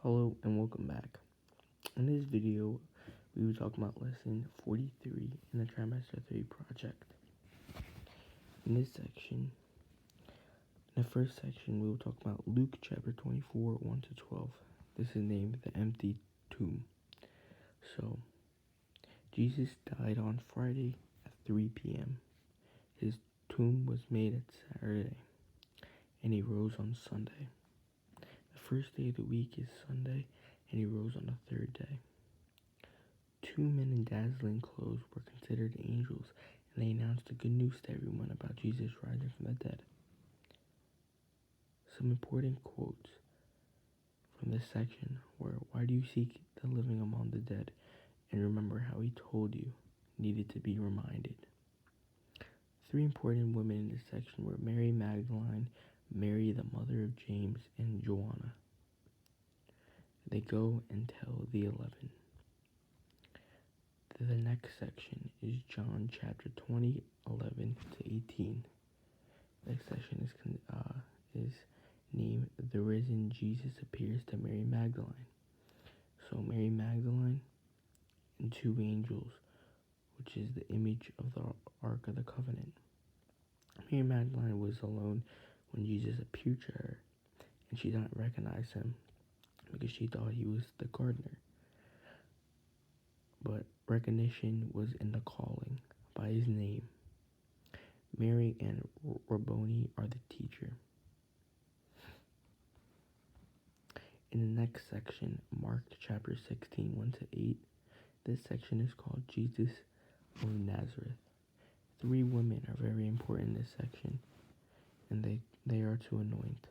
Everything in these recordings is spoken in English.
Hello and welcome back. In this video, we will talk about lesson 43 in the trimester 3 project. In this section, in the first section, we will talk about Luke chapter 24, 1 to 12. This is named the empty tomb. So, Jesus died on Friday at 3 p.m. His tomb was made at Saturday, and he rose on Sunday. The first day of the week is Sunday, and he rose on the third day. Two men in dazzling clothes were considered angels, and they announced the good news to everyone about Jesus rising from the dead. Some important quotes from this section were, "Why do you seek the living among the dead? And remember how he told you needed to be reminded." Three important women in this section were Mary Magdalene, Mary the mother of James, and Joanna. They go and tell the 11. The next section is John chapter 20, 11 to 18. Next section is named The Risen Jesus Appears to Mary Magdalene. So Mary Magdalene and two angels, which is the image of the Ark of the Covenant. Mary Magdalene was alone when Jesus appeared to her, and she didn't recognize him because she thought he was the gardener. But recognition was in the calling by his name. Mary and Rabboni are the teacher. In the next section, Mark chapter 16, 1 to 8, this section is called Jesus of Nazareth. Three women are very important in this section, and they are to anoint: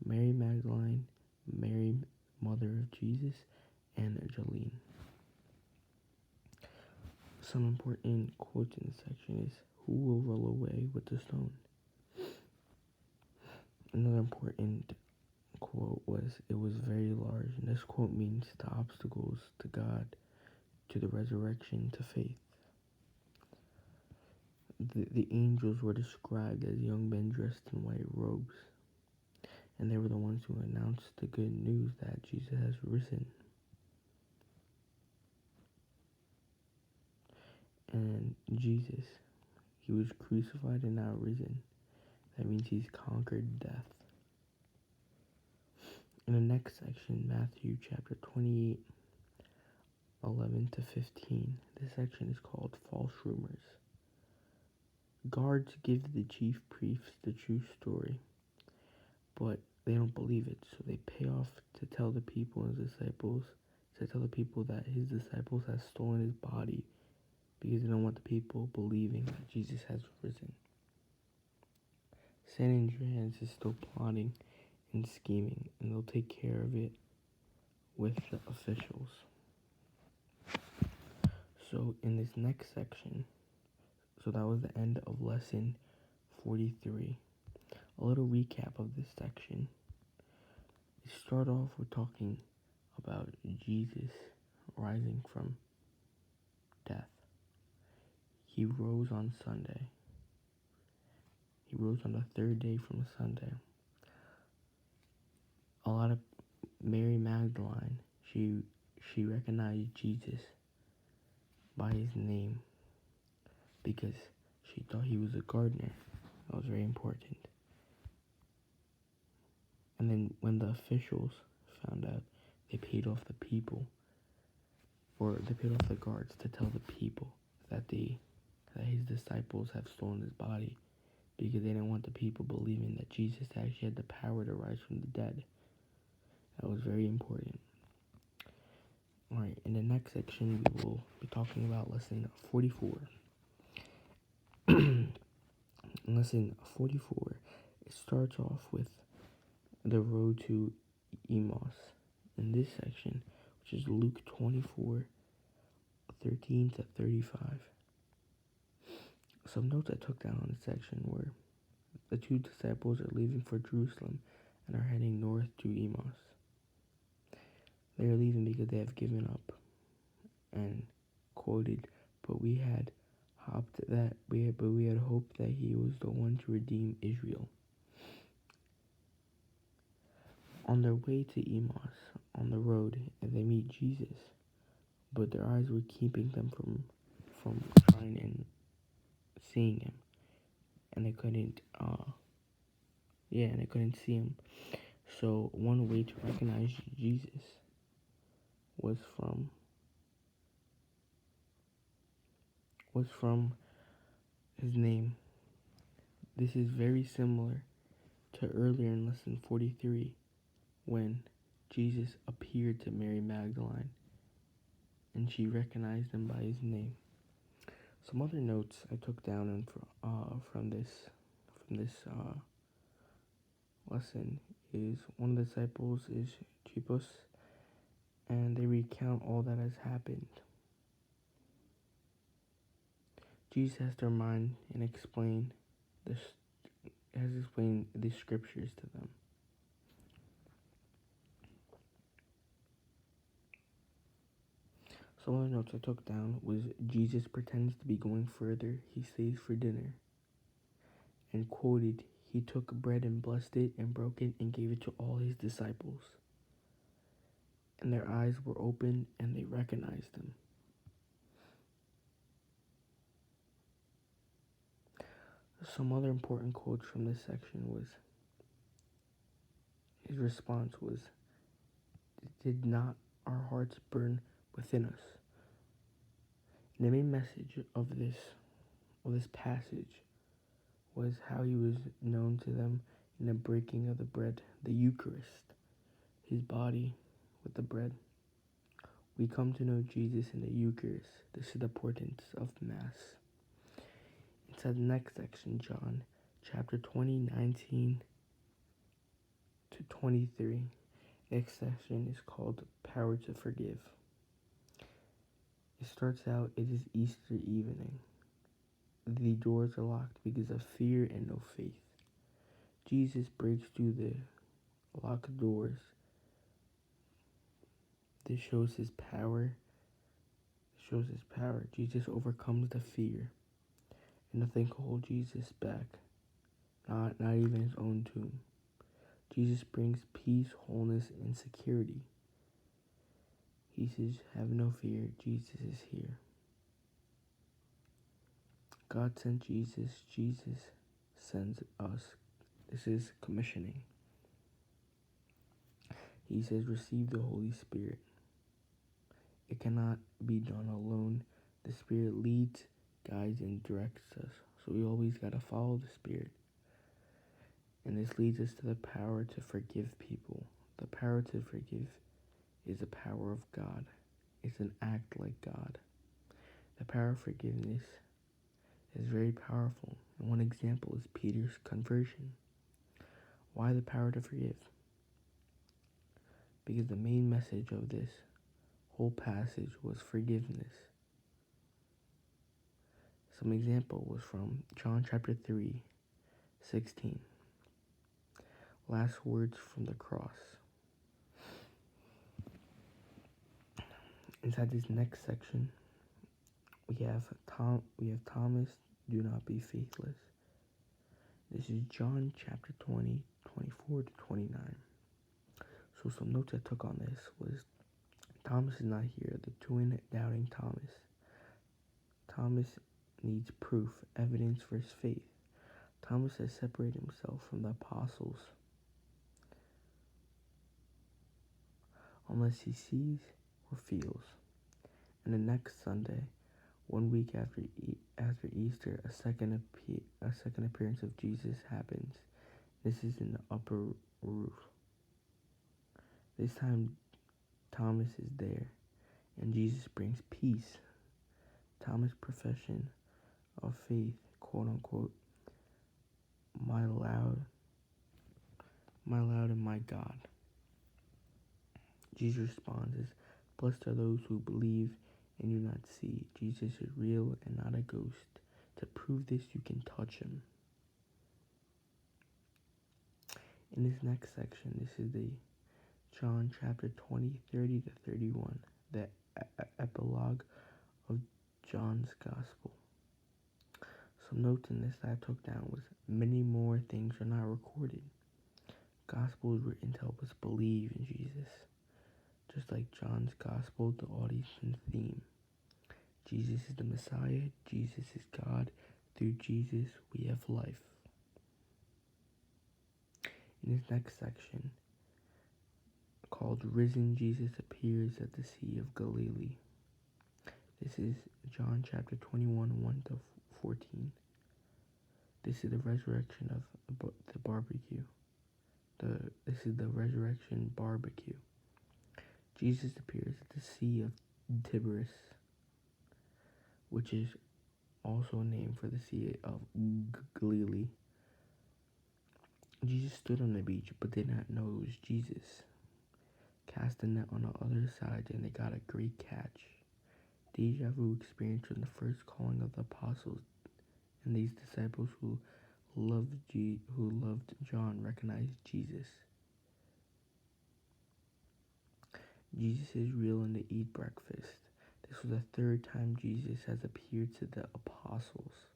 Mary Magdalene, Mary, mother of Jesus, and Jolene. Some important quotes in this section is, "Who will roll away with the stone?" Another important quote was, "It was very large," and this quote means the obstacles to God, to the resurrection, to faith. The angels were described as young men dressed in white robes, and they were the ones who announced the good news that Jesus has risen. And Jesus, he was crucified and now risen. That means he's conquered death. In the next section, Matthew chapter 28, 11 to 15, this section is called False Rumors. Guards give the chief priests the true story, but they don't believe it, so they pay off to tell the people that his disciples have stolen his body, because they don't want the people believing that Jesus has risen. San Andreas is still plotting and scheming, and they'll take care of it with the officials. So in this next section, so that was the end of lesson 43. A little recap of this section. We start off with talking about Jesus rising from death. He rose on Sunday. He rose on the third day from Sunday. A lot of Mary Magdalene, she recognized Jesus by his name because she thought he was a gardener. That was very important. And then when the officials found out, they paid off the people, or they paid off the guards to tell the people that his disciples have stolen his body, because they didn't want the people believing that Jesus actually had the power to rise from the dead. That was very important. Alright, in the next section, we will be talking about lesson 44. In lesson 44, it starts off with the road to Emmaus. In this section, which is Luke 24, 13 to 35. Some notes I took down on this section were, the two disciples are leaving for Jerusalem and are heading north to Emmaus. They are leaving because they have given up, and quoted, we had hoped that he was the one to redeem Israel. On their way to Emmaus, on the road and they meet Jesus, but their eyes were keeping them from trying and seeing him, and they couldn't see him. So one way to recognize Jesus was from his name. This is very similar to earlier in lesson 43 when Jesus appeared to Mary Magdalene and she recognized him by his name. Some other notes I took down from this lesson is one of the disciples is Chipos, and they recount all that has happened. Jesus has to remind and explain these scriptures to them. Some other notes I took down was Jesus pretends to be going further. He stays for dinner. And quoted, "He took bread and blessed it and broke it and gave it to all his disciples. And their eyes were open and they recognized him." Some other important quotes from this section was, his response was, "Did not our hearts burn within us?" And the main message of this passage was how he was known to them in the breaking of the bread, the Eucharist, his body with the bread. We come to know Jesus in the Eucharist. This is the importance of the Mass. Inside the next section, John chapter 20, 19 to 23. Next section is called Power to Forgive. It starts out, it is Easter evening. The doors are locked because of fear and no faith. Jesus breaks through the locked doors. This shows his power. Jesus overcomes the fear. And nothing can hold Jesus back. Not even his own tomb. Jesus brings peace, wholeness, and security. He says, "Have no fear, Jesus is here." God sent Jesus. Jesus sends us. This is commissioning. He says, "Receive the Holy Spirit." It cannot be done alone. The Spirit leads, guides, and directs us. So we always got to follow the Spirit. And this leads us to the power to forgive people. The power to forgive is the power of God. It's an act like God. The power of forgiveness is very powerful. And one example is Peter's conversion. Why the power to forgive? Because the main message of this whole passage was forgiveness. Some example was from John chapter 3, 16. Last words from the cross. Inside this next section, we have Thomas, do not be faithless. This is John chapter 20, 24 to 29. So some notes I took on this was, Thomas is not here, the twin doubting Thomas. Thomas needs proof, evidence for his faith. Thomas has separated himself from the apostles unless he sees or feels. And the next Sunday, 1 week after Easter, a second appearance of Jesus happens. This is in the upper roof. This time, Thomas is there, and Jesus brings peace. Thomas' profession of faith, quote unquote, my Lord and my God. Jesus responds as, "Blessed are those who believe and do not see. Jesus is real and not a ghost. To prove this, you can touch him." In this next section, this is the John chapter 20, 30 to 31, the epilogue of John's Gospel. Some notes in this that I took down was, many more things are not recorded. Gospel is written to help us believe in Jesus. Just like John's Gospel, the audience and theme. Jesus is the Messiah. Jesus is God. Through Jesus, we have life. In his next section, called Risen, Jesus appears at the Sea of Galilee. This is John chapter 21, 1 to 14. This is the resurrection of the barbecue. This is the resurrection barbecue. Jesus appears at the Sea of Tiberias, which is also a name for the Sea of Galilee. Jesus stood on the beach, but did not know it was Jesus. Cast the net on the other side, and they got a great catch. Deja vu experience from the first calling of the apostles, and these disciples who loved John recognized Jesus. Jesus is real, and they eat breakfast. This was the third time Jesus has appeared to the apostles.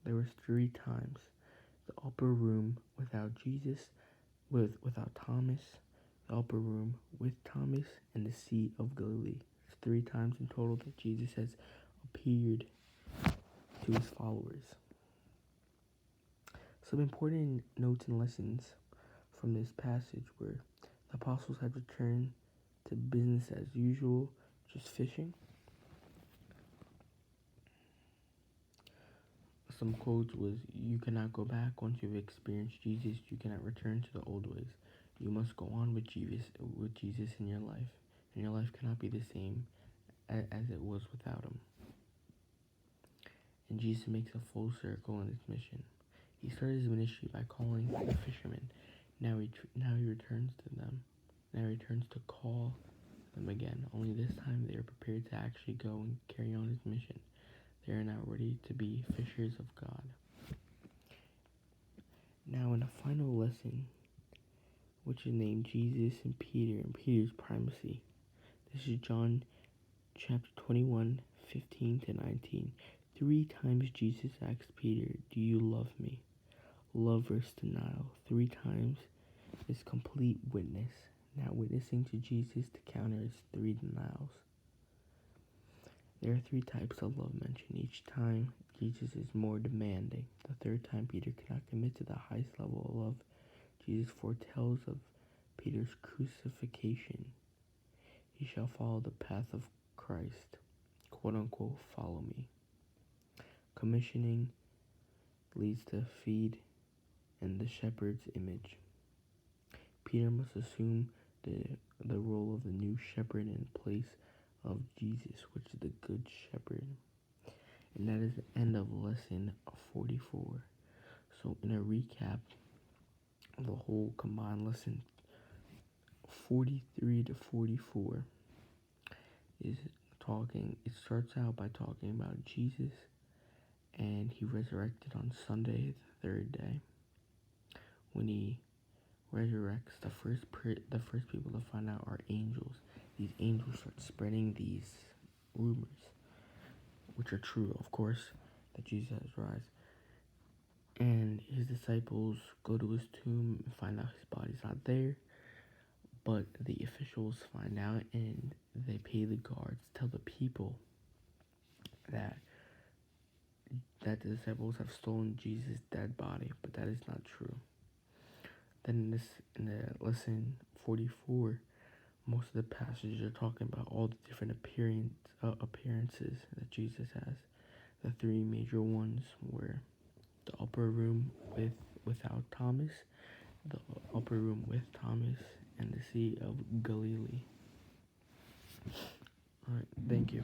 There was 3 times. The upper room without Jesus, without Thomas, the upper room with Thomas, and the Sea of Galilee. It's 3 times in total that Jesus has appeared to his followers. Some important notes and lessons from this passage were the apostles had returned to business as usual, just fishing. Some quotes was, "You cannot go back once you've experienced Jesus. You cannot return to the old ways. You must go on with Jesus in your life, and your life cannot be the same as it was without him." And Jesus makes a full circle in his mission. He started his ministry by calling the fishermen. Now he returns to them. Now he returns to call them again. Only this time they are prepared to actually go and carry on his mission. They are now ready to be fishers of God. Now in the final lesson, which is named Jesus and Peter's primacy. This is John chapter 21, 15 to 19. 3 times Jesus asks Peter, "Do you love me?" Love versus denial. 3 times is complete witness. Now witnessing to Jesus to counter his 3 denials. There are 3 types of love mentioned. Each time, Jesus is more demanding. The 3rd time, Peter cannot commit to the highest level of love. Jesus foretells of Peter's crucifixion. He shall follow the path of Christ. Quote unquote, follow me. Commissioning leads to feed and the shepherd's image. Peter must assume the role of the new shepherd in place of Jesus, which is the good shepherd. And that is the end of lesson 44. So in a recap, the whole combined lesson 43 to 44 is it starts out by talking about Jesus, and he resurrected on Sunday, the 3rd day. When he resurrects, the first people to find out are angels. These angels start spreading these rumors, which are true, of course, that Jesus has rise. And his disciples go to his tomb and find out his body's not there. But the officials find out, and they pay the guards, tell the people that the disciples have stolen Jesus' dead body, but that is not true. Then in the lesson 44, most of the passages are talking about all the different appearances that Jesus has. The 3 major ones were the upper room without Thomas, the upper room with Thomas, and the Sea of Galilee. Alright, thank you.